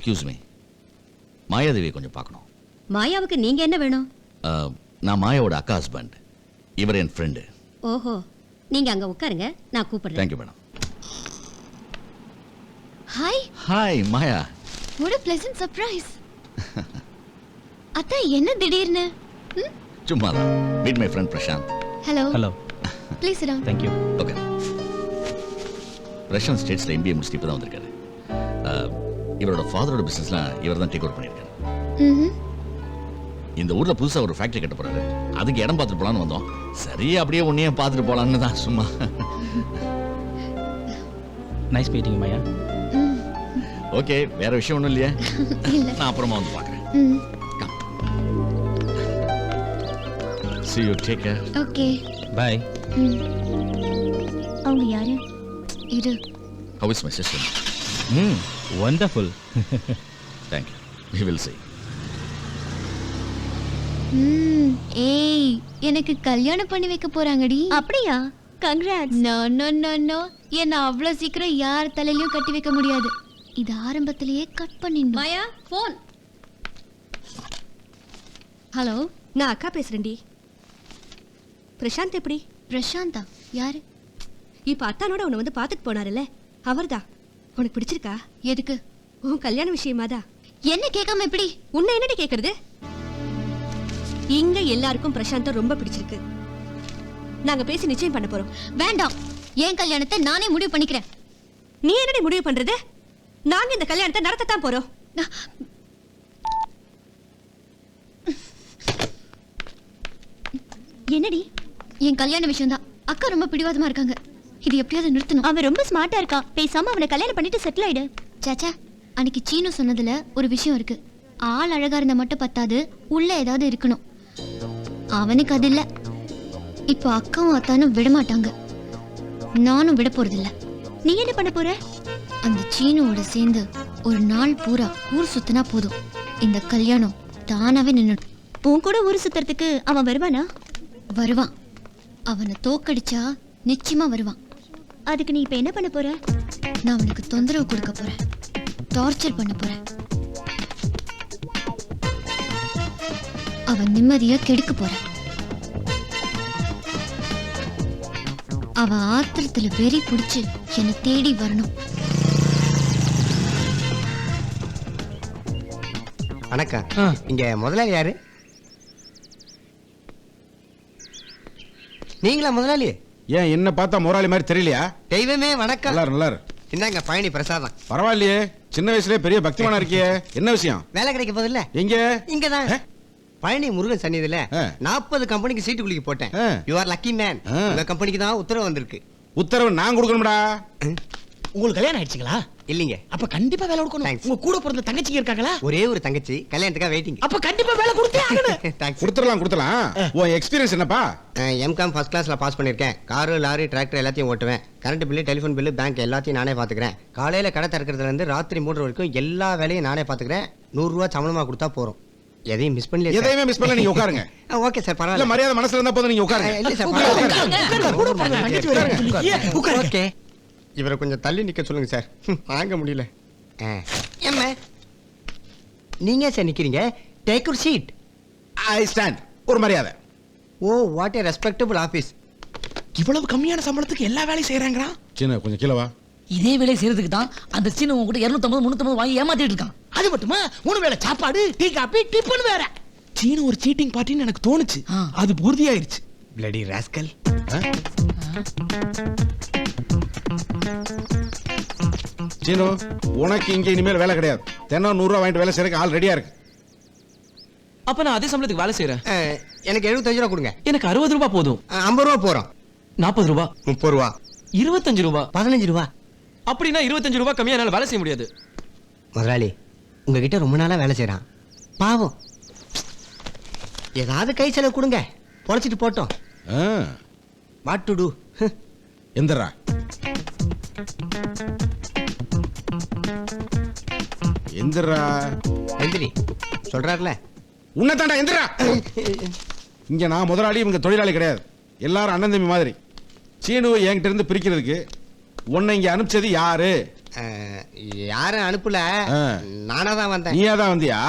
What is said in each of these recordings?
Excuse me, மாயாதேவியை கொஞ்சம் பார்க்கணும். மாயாவுக்கு நீங்க என்ன வேணும்? நான் மாயாவோட அக்கா ஹஸ்பண்ட், இவர் என் ஃப்ரெண்டு. ஓஹோ, நீங்க அங்க உட்காருங்க, நான் கூப்பிடுறேன். Thank you madam. Hi. Hi Maya. What a pleasant surprise. அத்தா என்ன திடீர்னு? சும்மா தான். Meet my friend Prashanth. Hello. Hello. Please sit down. Thank you. Okay. Russian ஸ்டேட்ஸ்ல MBA முடிச்சுட்டு இப்போ தான் வந்திருக்காரு. இவரோட ஃபாதரோட பிசினஸ்லாம் இவர் தான் டேக் ஓவர் பண்ணியிருக்காரு. இந்த ஊர்ல புதுசா ஒரு ஃபேக்டரி கட்ட போறாரு. அதுக்கு இடம் பார்த்துட்டு போலான்னு வந்தோம். சரி அப்படியே உன்னையே பார்த்துட்டு போலான்னு தான் சும்மா. நைஸ் மீட்டிங் மாயா. ஓகே, வேற விஷயம் ஒன்றும் இல்லையா? நான் அப்புறமா வந்து பார்க்குறேன். See you, take care. Okay. Bye. அவங்க யாரு? இரு. How is my sister? Wonderful. Thank you. We will see. ஏய், எனக்கு கல்யாணம் பண்ணி வைக்க போறாங்கடி. அப்படியா? Congrats. No no no no, என்ன அவ்வளவு சீக்கிரம் யார் தலையிலயும் கட்டி வைக்க முடியாது. இது ஆரம்பத்திலேயே கட் பண்ணிடணும். மாயா, ஃபோன். ஹலோ, நான் அக்கா பேசுறேன்டி. பிரசாந்த் எப்படி? பிரசாந்தா? யாரு? இப்ப அத்தானோட உன்னை வந்து பார்த்துட்டு போனாருல்ல, அவர்தான். உனக்கு பிடிச்சிருக்கா? எதுக்கு? உன் கல்யாண விஷயமாதா. என்ன கேட்காம எப்படி? உன்னை என்னடி கேக்குறது? இங்க எல்லாருக்கும் பிரசாந்த ரொம்ப பிடிச்சிருக்கு. நாங்க பேசி நிச்சயம் பண்ண போறோம். வேண்டாம், என் கல்யாணத்தை நானே முடிவு பண்ணிக்கிறேன். நீ என்னடி முடிவு பண்றது? நாங்க இந்த கல்யாணத்தை நடத்தத்தான் போறோம். என்னடி? என் கல்யாண விஷயம் தான். அக்கா ரொம்ப பிடிவாதமா இருக்காங்க. இது எப்படியாவது நிறுத்தணும். அவன் ரொம்ப ஸ்மார்ட்டா இருக்கான். பேசாம அவனை கல்யாணம் பண்ணிட்டு செட்டில் ஆயிடு. சாச்சா, அன்னைக்கு சீனு சொன்னதுல ஒரு விஷயம் இருக்கு. ஆள் அழகா இருந்தா மட்டும் பத்தாது, உள்ள ஏதாவது இருக்கணும். அவனுக்கு அது இல்ல. இப்போ அக்காவும் அத்தானும் விட மாட்டாங்க, நானும் விட போறது இல்ல. நீ என்ன பண்ண போற? அந்த சீனுவோட சேர்ந்து ஒரு நாள் பூரா ஊர் சுத்தினா போதும், இந்த கல்யாணம் தானாவே நின்னுடும். உன் கூட ஊர் சுத்துறதுக்கு அவன் வருவானா? வருவான். அவனை தோக்கடிச்சா நிச்சயமா வருவான். அதுக்கு நீ இப்ப என்ன பண்ண போற? நான் அவனுக்கு தொந்தரவு கொடுக்க போறேன், டார்ச்சர் பண்ண போறேன். அவன் நிம்மதியா கெடுக்க போறேன். அவன் ஆத்திரத்துல வெறி பிடிச்சு என்னை தேடி வரணும். வணக்கம். இங்க முதலாளி யாரு? நீங்களா முதலாளி? ஏன் என்ன பார்த்தா முதலாளி மாதிரி தெரியலையா? தெய்வமே வணக்கம். நல்லா இந்தாங்க பழனி பிரசாதம். பரவாயில்லையே, சின்ன வயசுல பெரிய பக்திமானா இருக்கியே. என்ன விஷயம்? வேலை கிடைக்க போதில்ல? எங்க? இங்கதான் பழனி முருகன் சன்னிதில 40 கம்பெனிக்கு சீட்டு குலுக்கி போட்டேன். You are lucky man. உங்க கம்பெனிக்கு தான் உத்தரவு வந்திருக்கு. உத்தரவு நான் கொடுக்கணும்டா. உங்களுக்கு கல்யாணம் ஆயிடுச்சுங்களா? இல்லீங்க. அப்ப கண்டிப்பா வேலை கொடுக்கணும். உங்க கூட பிறந்த தங்கச்சிங்க இருக்காங்களா? ஒரே ஒரு தங்கச்சி, கல்யாணத்துக்காக வெயிட்டிங். அப்ப கண்டிப்பா வேலை கொடுத்தே ஆகணும். தேங்க்ஸ். கொடுத்துடலாம். உன் எக்ஸ்பீரியன்ஸ் என்னப்பா? எம்காம் ஃபர்ஸ்ட் கிளாஸ்ல பாஸ் பண்ணிருக்கேன். காரு, லாரி, டிராக்டர் எல்லாத்தையும் ஓட்டுவேன். Current bill, telephone bill, bank எல்லாத்தையும் நானே பாத்துக்கிறேன். காலையில கடை திறக்கிறதுல இருந்து ராத்திரி 3 வரைக்கும் எல்லா வேலையும் நானே பாத்துக்கிறேன். 100 ரூபாய் சம்பளமா கொடுத்தா போறோம். எதையும் மிஸ் பண்ணல. எதையுமே மிஸ் பண்ணல. நீங்க உட்காருங்க. ஓகே சார், இல்ல பரவாயில்ல. மரியாதை மனசுல இருந்தா போதும், நீங்க உட்காருங்க. இல்ல சார், ஓகே. இவரை கொஞ்சம் தள்ளி நிக்க சொல்லுங்க சார். வாங்க முடியல. ஏம்மா நீங்க சார் நிக்கிறீங்க? Take your seat. I stand. ஒரு மரியாதை. Oh, what a respectable office. இவ்வளவு கம்மியான சம்பளத்துக்கு எல்லா வேலையும் செய்யறாங்கறா? சின்ன கொஞ்சம் கீழ வா. இதே வேலையை செய்யறதுக்கு தான் அந்த சீன உங்க கூட 250 350 வாங்கி ஏமாத்திட்டு இருக்கான். அது மட்டுமா, 3 வேளை சாப்பாடு, டீ காபி, டிபன் வேற. சீன ஒரு சீட்டிங் பார்ட்டின்னு எனக்கு தோணுச்சு. அது பூர்த்தி ஆயிருச்சு. Bloody rascal. சீனு, உனக்கு இங்க இனிமேல் வேலை கிடையாது. தினம் 100 ரூபாய் வாங்கிட்டு வேலை செய்யறதுக்கு ஆள் ரெடியா இருக்கு. அப்ப நான் அதே சம்பளத்துக்கு வேலை செய்யறேன். எனக்கு 75 ரூபாய் கொடுங்க. எனக்கு 60 ரூபாய் போதும். 50 ரூபாய் போறோம். 40 ரூபாய், 30 ரூபாய், 25 ரூபாய், 15 ரூபாய். அப்படின்னா 25 ரூபாய் கம்மியா என்னால வேலை செய்ய முடியாது. முதலாளி உங்ககிட்ட ரொம்ப நாளா வேலை செய்யறான், பாவம். ஏதாவது கை செலவு கொடுங்க, பொழைச்சிட்டு போட்டோம். What to to? எந்திரா. எந்திரா. எந்திரி சொல்றாருல. உன்னை தாண்டா எந்திரா. இங்க நான் முதலாளி, இவங்க தொழிலாளி கிடையாது. எல்லாரும் அண்ணன் தம்பி மாதிரி. சீனு என்கிட்ட இருந்து பிரிக்கிறதுக்கு உன்னை இங்க அனுப்பிச்சது யாரு? யாரும் அனுப்பல, நானா தான் வந்தேன். நீயா தான் வந்தியா?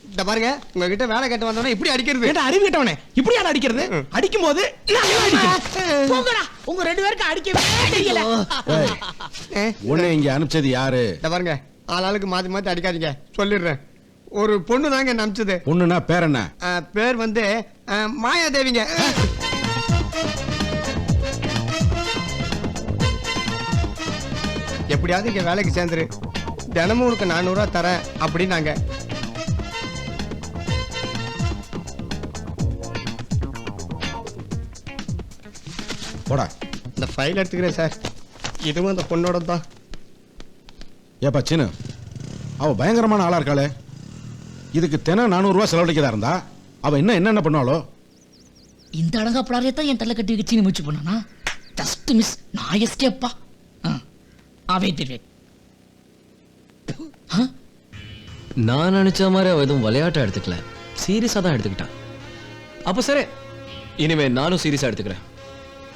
இந்த பாருங்க, உங்ககிட்ட வேலை கேட்டு வந்தோடனே இப்படி அடிக்கிறது. கேட்ட அறிவு கேட்டவனே இப்படி யாரும் அடிக்கிறது? அடிக்கும் போது போங்கடா, உங்க 2 பேருக்கு அடிக்கவே தெரியல. உன்னை இங்க அனுப்பிச்சது யாரு? இந்த பாருங்க, ஆளாளுக்கு மாத்தி மாத்தி அடிக்காதீங்க, சொல்லிடுறேன். ஒரு பொண்ணு தாங்க என்ன அனுப்பிச்சது. பொண்ணுனா பேர் என்ன? பேர் வந்து மாயாதேவிங்க. எப்படியாவது இங்க வேலைக்கு சேர்ந்துரு, தினமும் உனக்கு 400 ரூபா தரேன் அப்படின்னாங்க. போடா. இந்த ஃபைல் எடுத்துக்கிறேன் சார், இதுவும் அந்த பொண்ணோட தான். ஏப்பா சின்ன, அவ பயங்கரமான ஆளா இருக்காளே. இதுக்கு தினம் 400 ரூபா செலவழிக்கதா இருந்தா அவ இன்னும் என்னென்ன பண்ணாலோ. இந்த அழகா படாரே தான் என் தலை கட்டி வைக்க சீனி முயற்சி பண்ணானா? ஜஸ்ட் மிஸ், நான் எஸ்கேப்பா. நான் நினைச்ச மாதிரி அவ எதுவும் விளையாட்டா எடுத்துக்கல, சீரியஸா தான் எடுத்துக்கிட்டான். அப்ப சரி, இனிமே நானும் சீரியஸா எடுத்துக்கிறேன்.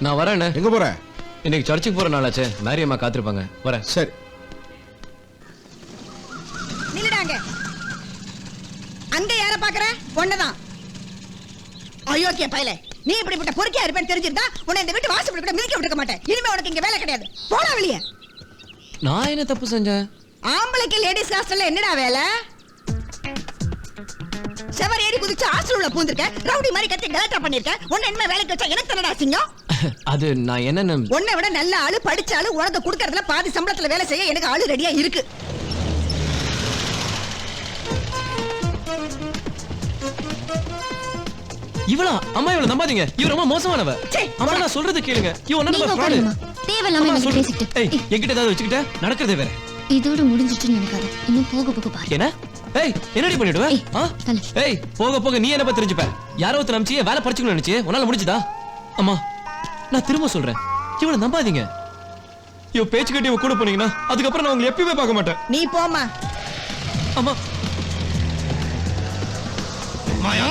நான் வரேன். எங்க போற? இன்னைக்கு சர்ச்சுக்கு போற நாளாச்சே, மேரி அம்மா காத்திருப்பாங்க, வரேன். சரி. நில்லுடாங்க, அங்க யார பாக்குற? ஒன்னதான். அயோக்கிய பயல, நீ இப்படிப்பட்ட பொறுக்கியா இருப்பேன்னு தெரிஞ்சிருந்தா உன்னை இந்த வீட்டு வாசப்படி கூட மிதிக்க விட்டுக்க மாட்டேன். இனிமே உனக்கு இங்க வேலை கிடையாது, போடா வெளியே. நான் என்ன தப்பு செஞ்சேன்? ஆம்பளைக்கு லேடிஸ் ஹாஸ்டல்ல என்னடா வேலை? செவர் ஏறி குதிச்சு ஹாஸ்டல் உள்ள பூந்திருக்க, ரவுடி மாதிரி கத்தி கலாட்டா பண்ணிருக்க. உன்னை என்ன வேலைக்கு வச்சா எனக்கு தன்னடா சிங்கம்? அது நான் என்ன, உன்னை விட நல்ல ஆளு, படிச்ச ஆளு, உனக்கு கொடுக்கறதுல பாதி சம்பளத்துல வேலை செய்ய எனக்கு ஆளு ரெடியா இருக்கு. இவளா? அம்மா இவள நம்பாதீங்க, இவ ரொம்ப மோசமானவ. அம்மா நான் சொல்றது கேளுங்க, இவ ஒண்ணு நீங்க உட்காருமா, தேவையில்லாம எனக்கு பேசிட்டு. என்கிட்ட ஏதாவது வச்சுக்கிட்ட நடக்கிறதே வேற. இதோட முடிஞ்சிச்சுன்னு நினைக்காத, இன்னும் போக போக பாரு. என்ன? ஏய், என்னடி பண்ணிடுவ? தல. ஏய், போக போக நீ என்ன பத்தி தெரிஞ்சுப்ப. யாரோ ஒருத்தர் நம்பிச்சு வேலை படிச்சுக்கணும் நினைச்சு உன்னால முடிஞ்சுதா? அம்மா நான் திரும்ப சொல்றேன், இவள நம்பாதீங்க. இவ பேச்சு கட்டி இவ கூட போனீங்கன்னா அதுக்கப்புறம் நான் உங்களை எப்பயுமே பார்க்க மாட்டேன். நீ போமா. அம்மா மாயா,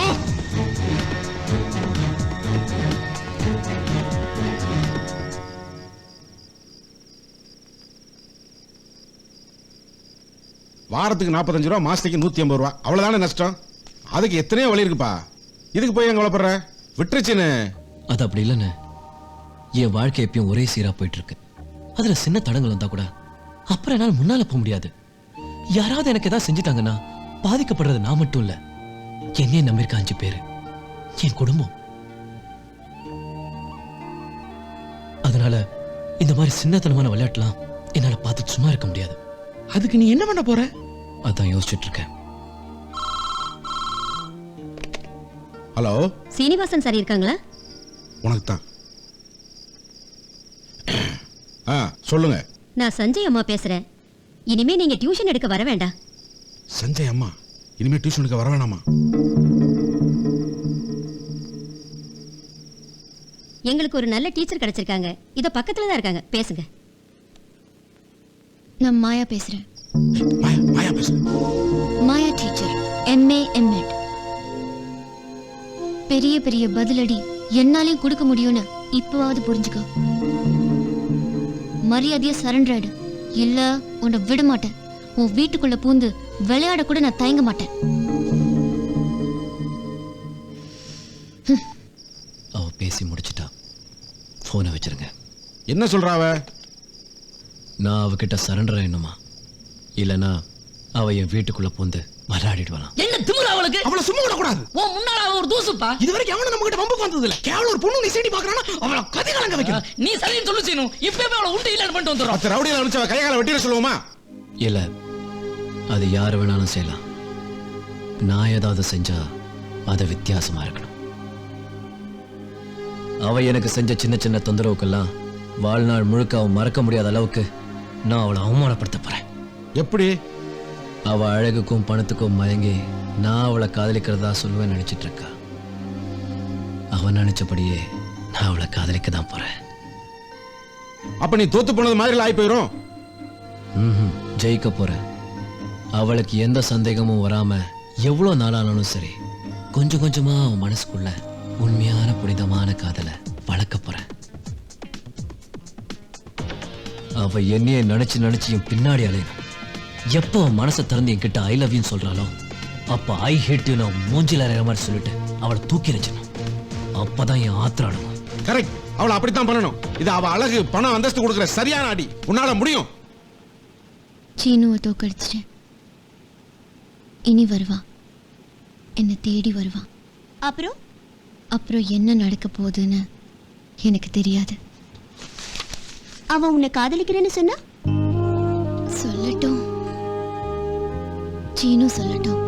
வாரத்துக்கு 45 ரூபா, மாசத்துக்கு 150 ரூபா, அவ்வளவுதானே நஷ்டம். அதுக்கு எத்தனையோ வழி இருக்குப்பா. இதுக்கு போய் எங்க வளப்படுற? விட்டுருச்சுன்னு. அது அப்படி இல்லைன்னு, என் வாழ்க்கை எப்பயும் ஒரே சீரா போயிட்டு இருக்கு. அதுல சின்ன தடங்கள் வந்தா கூட அப்புறம் என்னால முன்னால போக முடியாது. யாராவது எனக்கு ஏதாவது செஞ்சுட்டாங்கன்னா பாதிக்கப்படுறது நான் மட்டும் இல்ல, என்னையே நம்பியிருக்க 5 பேரு, என் குடும்பம். அதனால இந்த மாதிரி சின்னத்தனமான விளையாட்டுலாம் என்னால பார்த்து சும்மா இருக்க முடியாது. அதுக்கு நீ என்ன பண்ண போற? அதான் யோசிச்சுட்டு இருக்கேன். ஹலோ, சீனிவாசன் சார் இருக்காங்களா? உனக்கு தான். சொல்லுங்க. நான் சஞ்சய் அம்மா பேசுறேன். இனிமே நீங்க டியூஷன் எடுக்க வர வேண்டாம். சஞ்சய் அம்மா இனிமே டியூஷனுக்கு வர வேணாமா? எங்களுக்கு ஒரு நல்ல டீச்சர் கிடைச்சிருக்காங்க, இத பக்கத்துல தான் இருக்காங்க, பேசுங்க. நான் மாயா பேசுறேன். மாயா பேசுறேன். மாயா டீச்சர், MA MEd. பெரிய பெரிய பதிலடி என்னாலையும் கொடுக்க முடியும்னு இப்பவாவது புரிஞ்சுக்கோ. மரியாதையா சரண்டர் ஆயிடு, இல்ல உன்னை விட மாட்டேன். உன் வீட்டுக்குள்ள பூந்து விளையாட கூட நான் தயங்க மாட்டேன். அவ பேசி முடிச்சிட்டா, போனை வச்சிருங்க. என்ன சொல்றாவ? நான் அவகிட்ட சரண்டர் ஆயிடணுமா, இல்லனா அவ என் வீட்டுக்குள்ள பூந்து விளையாடிடுவான். என்ன திமிரு அவளுக்கு? அவளை சும்மா விட கூடாது. உன் முன்னால அவ ஒரு தூசுப்பா. இதுவரைக்கும் அவன நம்ம கிட்ட வம்புக்கு வந்தது இல்ல. கேவல ஒரு பொண்ணு நீ சீடி பாக்குறானா அவள கதி கலங்க வைக்கணும். நீ சரின்னு சொல்லு சீனு, இப்பவே அவளை உண்டு இல்லன்னு பண்ணிட்டு வந்துறோம். அத்த ரவுடியில அனுப்பிச்சவ கையால வெட்டிட சொல்லுவோமா? இல்ல, அது யாரு வேணாலும் செய்யலாம். நான் ஏதாவது செஞ்சா அது வித்தியாசமா இருக்கணும். அவ எனக்கு செஞ்ச சின்ன சின்ன தொந்தரவுக்கெல்லாம் வாழ்நாள் முழுக்க அவன் மறக்க முடியாத அளவுக்கு நான் அவளை அவமானப்படுத்த போறேன். எப்படி? அவ அழகுக்கும் பணத்துக்கும் மயங்கி நான் அவளை காதலிக்கிறதா சொல்லுவேன் நினைச்சிட்டு இருக்கா. அவன் நினைச்சபடியே நான் அவளை காதலிக்க தான் போறேன். அப்ப நீ தோத்து போனது மாதிரி ஆகி போயிரும். ஜெயிக்க போறேன். அவளுக்கு எந்த சந்தேகமும் வராம எவ்வளவு நாளானாலும் சரி, கொஞ்சம் கொஞ்சமா அவன் மனசுக்குள்ள உண்மையான புனிதமான காதலை வளர்க்க போறேன். அவ என்னைய நினைச்சு நினைச்சு என் பின்னாடி அலைய. எப்போ அவன் மனசை திறந்து என்கிட்ட ஐ லவ் யூ சொல்றாளோ அப்ப ஐ ஹேட் யூ நான் மூஞ்சில அறையிற மாதிரி சொல்லிட்டு அவளை தூக்கி வச்சிடணும். அப்பதான் என் ஆத்திராடும். கரெக்ட், அவளை அப்படித்தான் பண்ணணும். இது அவ அழகு பணம் அந்தஸ்து கொடுக்குற சரியான அடி. உன்னால முடியும். சீனுவை தோக்கடிச்சிட்டேன். இனி வருவான், என்னை தேடி வருவான். அப்புறம் என்ன நடக்க போகுதுன்னு எனக்கு தெரியாது. அவன் உன்னை காதலிக்கிறேன்னு சொன்னா சொல்லட்டும், சீனு சொல்லட்டும்,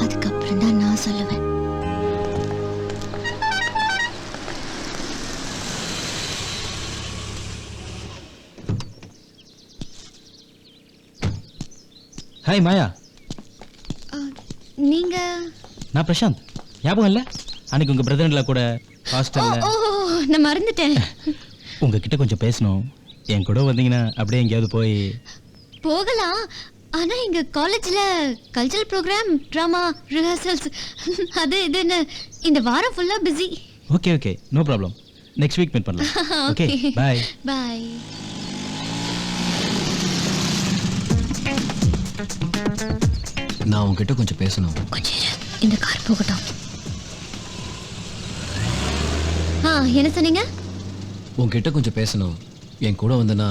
அதுக்கப்புறம் தான் நான் சொல்லுவேன். ஹாய் மாயா. நீங்க நான் பிரசாந்த். ஞாபகம் இல்லை? அன்னைக்கு உங்க பிரதர்ல கூட ஓ ஹாஸ்டல்ல ஓ, நான் மறந்துட்டேன். உங்ககிட்ட கொஞ்சம் பேசணும். என் கூட வந்தீங்கன்னா அப்படியே எங்கேயாவது போய் போகலாம். ஆனா எங்க காலேஜ்ல கல்ச்சரல் ப்ரோக்ராம், ட்ராமா, ரிஹர்சல்ஸ் அது இதுன்னு இந்த வாரம் ஃபுல்லா busy. Okay okay, no problem. Next week meet பண்ணலாம். Okay bye. பை. நான் உன்கிட்ட கொஞ்சம் பேசணும். கொஞ்சம் இரு, இந்த கார் போகட்டும். என்ன சொன்னீங்க? உன்கிட்ட கொஞ்சம் பேசணும். என் கூட வந்தனா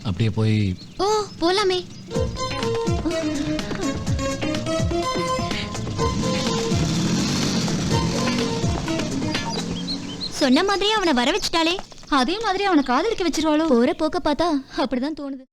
அப்படியே போய். ஓ போலாமே. சொன்ன மாதிரி அவனை வர வச்சுட்டாலே, அதே மாதிரி அவனை காதலிக்க வச்சிருவாளோ. போற போக்க பார்த்தா அப்படிதான் தோணுது.